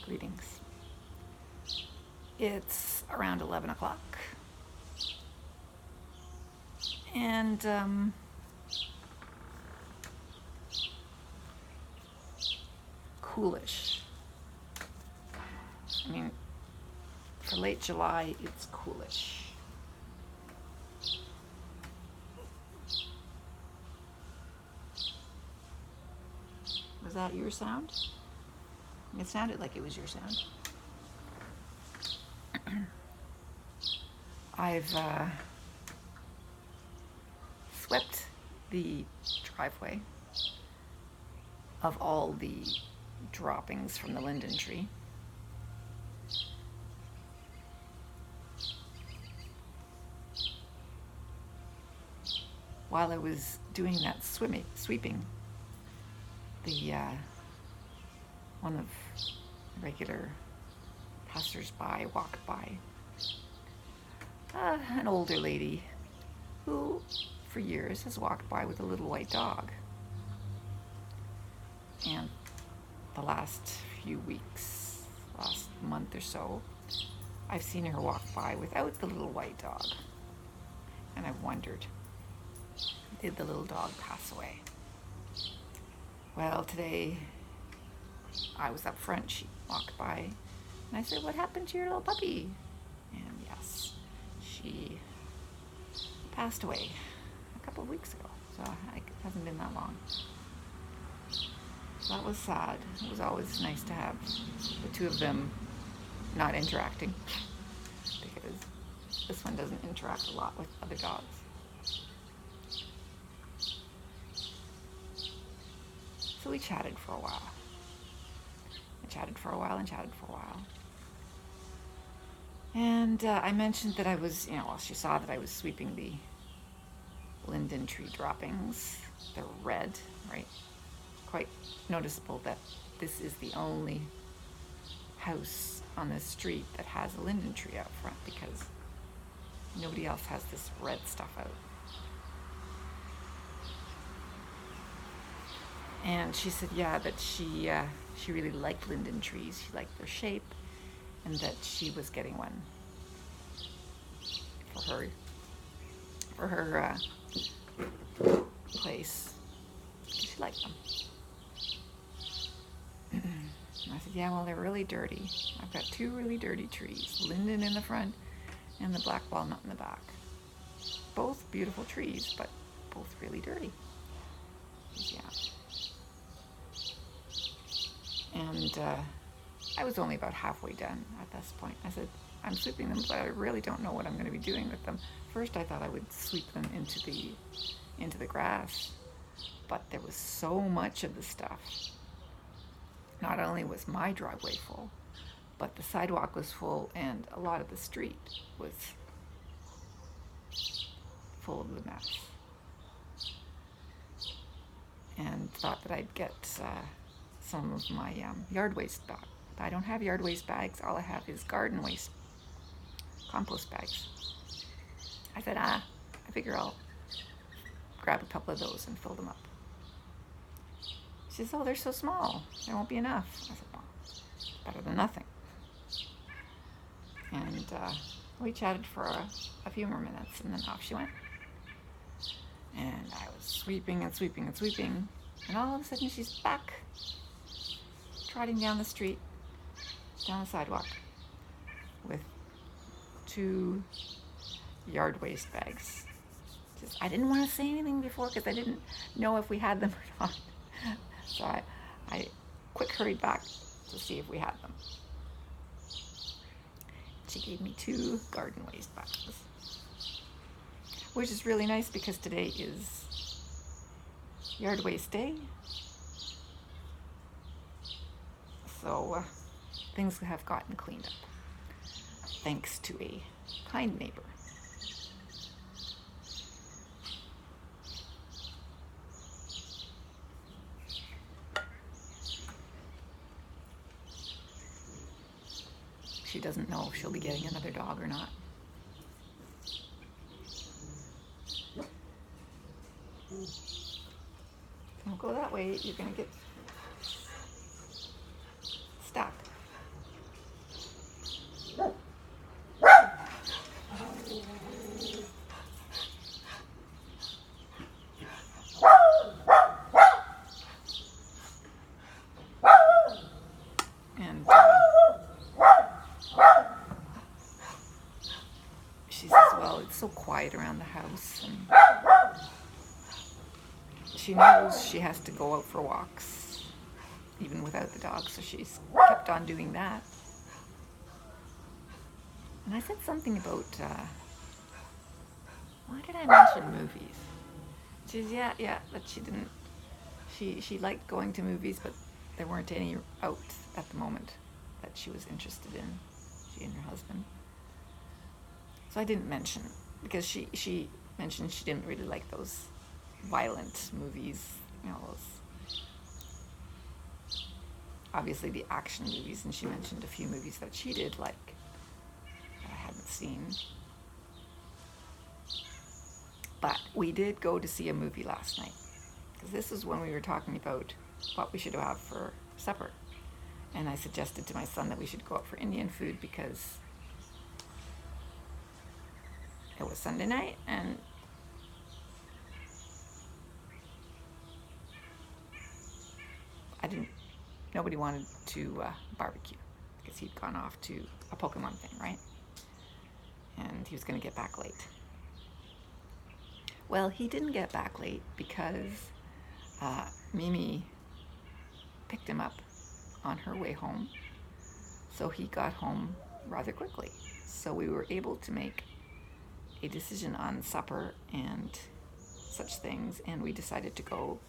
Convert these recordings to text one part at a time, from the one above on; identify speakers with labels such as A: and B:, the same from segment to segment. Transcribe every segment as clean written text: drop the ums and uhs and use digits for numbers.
A: Greetings. It's around 11 o'clock. And coolish. I mean, for late July, it's coolish. Was that your sound? It sounded like it was your sound. I've swept the driveway of all the droppings from the linden tree. While I was doing that sweeping, the one of the regular passers-by walked by. An older lady who, for years, has walked by with a little white dog. And the last few weeks, last month or so, I've seen her walk by without the little white dog. And I've wondered, did the little dog pass away? Well, today I was up front, she walked by, and I said, "What happened to your little puppy?" And yes, she passed away a couple of weeks ago, so it hasn't been that long. So that was sad. It was always nice to have the two of them not interacting, because this one doesn't interact a lot with other dogs. So we chatted for a while. And I mentioned that I was, she saw that I was sweeping the linden tree droppings. They're red, right? Quite noticeable that this is the only house on this street that has a linden tree out front, because nobody else has this red stuff out. And she said, yeah, that she really liked linden trees. She liked their shape, and that she was getting one for her place. She liked them. And I said, yeah, well, they're really dirty. I've got two really dirty trees, linden in the front and the black walnut in the back. Both beautiful trees, but both really dirty. Yeah. And I was only about halfway done at this point. I said, I'm sweeping them, but I really don't know what I'm going to be doing with them. First, I thought I would sweep them into the grass, but there was so much of the stuff. Not only was my driveway full, but the sidewalk was full, and a lot of the street was full of the mess. And thought that I'd get some of my yard waste back. But I don't have yard waste bags. All I have is garden waste, compost bags. I said, I figure I'll grab a couple of those and fill them up. She says, oh, they're so small. There won't be enough. I said, well, better than nothing. And we chatted for a few more minutes, and then off she went. And I was sweeping, and all of a sudden she's back, trotting down the street, down the sidewalk, with two yard waste bags. I didn't want to say anything before because I didn't know if we had them or not. So I quick hurried back to see if we had them. She gave me two garden waste bags, which is really nice because today is yard waste day. So things have gotten cleaned up, thanks to a kind neighbor. She doesn't know if she'll be getting another dog or not. Don't go that way, you're going to get stuck. so quiet around the house, and she knows she has to go out for walks even without the dog, so she's kept on doing that. And I said something about, why did I mention movies? She says, yeah, but she didn't, she liked going to movies, but there weren't any out at the moment that she was interested in, she and her husband. So I didn't mention, because she mentioned she didn't really like those violent movies, those, obviously the action movies, and she mentioned a few movies that she did like that I hadn't seen. But we did go to see a movie last night, because this is when we were talking about what we should have for supper. And I suggested to my son that we should go out for Indian food because it was Sunday night and nobody wanted to barbecue because he'd gone off to a Pokemon thing, right? And he was going to get back late. Well, he didn't get back late because Mimi picked him up on her way home. So he got home rather quickly. So we were able to make a decision on supper and such things, and we decided to go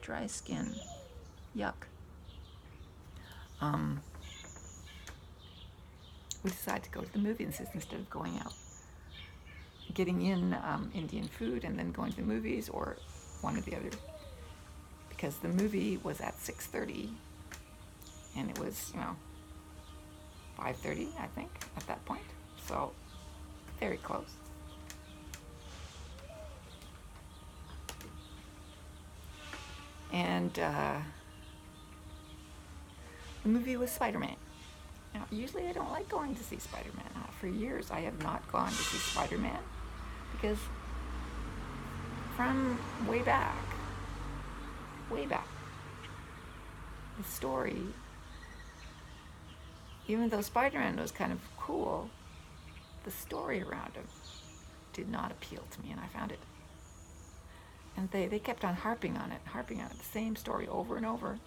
A: dry skin. Yuck. We decided to go to the movies instead of going out. Getting in Indian food and then going to the movies, or one or the other. Because the movie was at 6:30 and it was, 5:30, I think, at that point. So, very close. And the movie was Spider-Man. Now, usually I don't like going to see Spider-Man. For years I have not gone to see Spider-Man because from way back, the story, even though Spider-Man was kind of cool, the story around him did not appeal to me, and I found it. And they kept on harping on it, the same story over and over.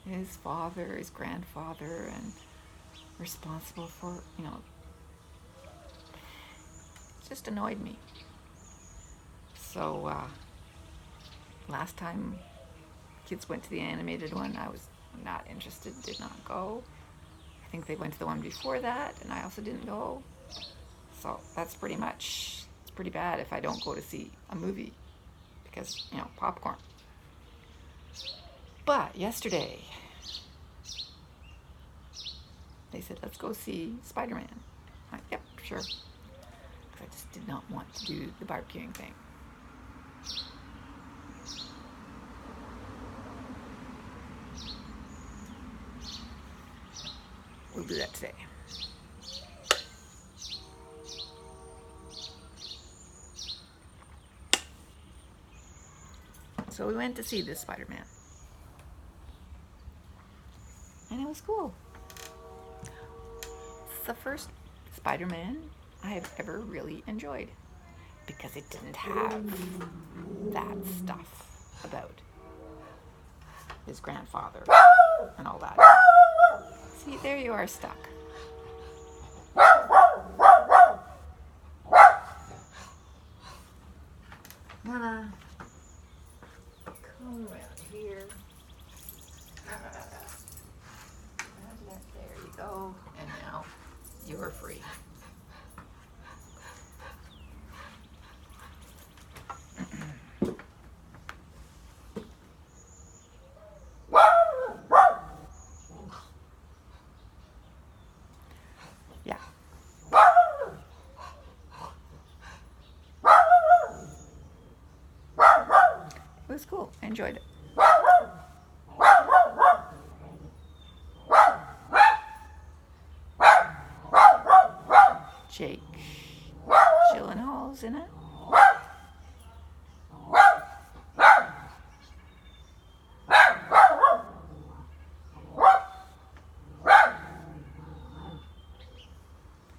A: His father, his grandfather, and responsible for, it just annoyed me. So last time kids went to the animated one, I was not interested, did not go. I think they went to the one before that, and I also didn't go. So that's it's pretty bad if I don't go to see a movie because, popcorn. But yesterday, they said, let's go see Spider-Man. I'm like, yep, sure. Because I just did not want to do the barbecuing thing. We'll do that today. So we went to see this Spider-Man. And it was cool. It's the first Spider-Man I have ever really enjoyed because it didn't have that stuff about his grandfather and all that. See, there you are stuck. Come around here. There you go. And now you're free. Yeah. It was cool. I enjoyed it. Jake Gyllenhaal's in it.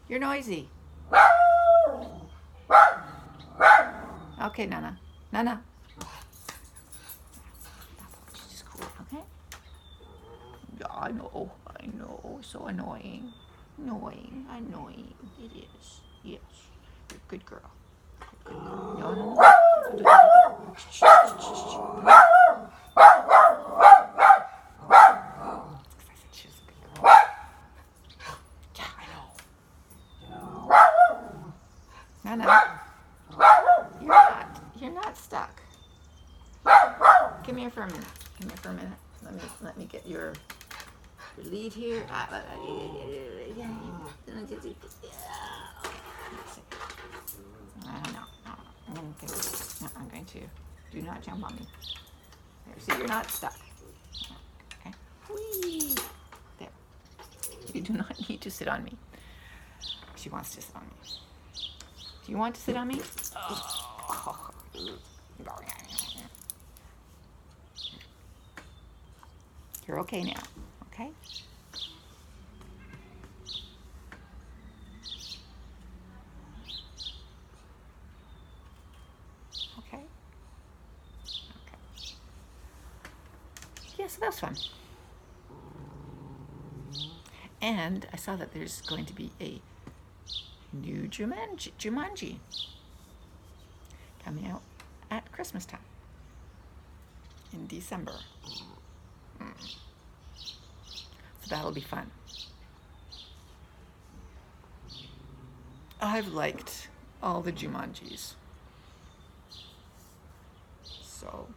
A: You're noisy. Okay, Nana. Nana. She's just cool, okay? Yeah, I know. So annoying. Annoying. It is. Yes. You're a good girl. No. Yeah, I know. Nana. You're not stuck. Come here for a minute. Let me get your lead here. No. I'm going to. Do not jump on me. There, see, you're not stuck. Okay. Whee! There. You do not need to sit on me. She wants to sit on me. Do you want to sit on me? Oh. You're okay now, okay? Okay. Yeah, so that was fun. And I saw that there's going to be a new Jumanji coming out at Christmas time in December. So that'll be fun. I've liked all the Jumanjis. So,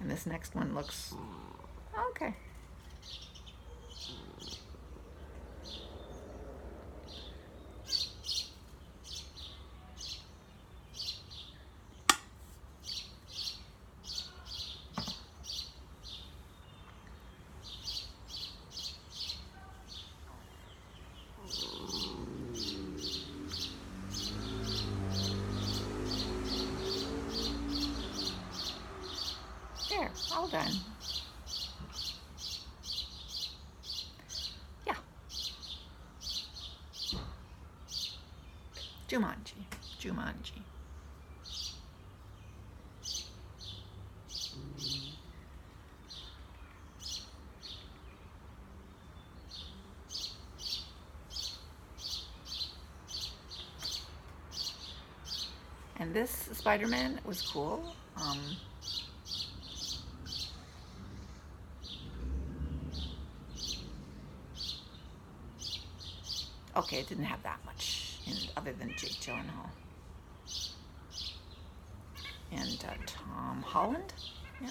A: and this next one looks okay. There, all done. Yeah. Jumanji. And this Spider-Man was cool. Okay, it didn't have that much other than Jake Gyllenhaal. And Tom Holland. Yeah.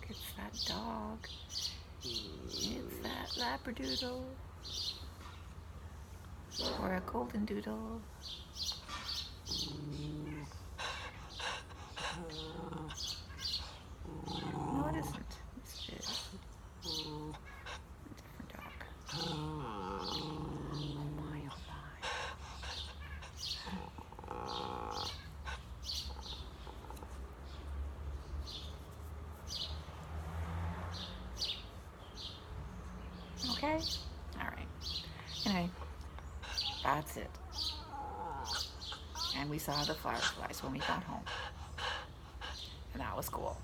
A: It's that dog. It's that Labradoodle. Or a golden doodle. No, it isn't. Yes, it is. A different dog. Oh my. Okay? Alright. Anyway, that's it. And we saw the fireflies when we got home. And that was cool.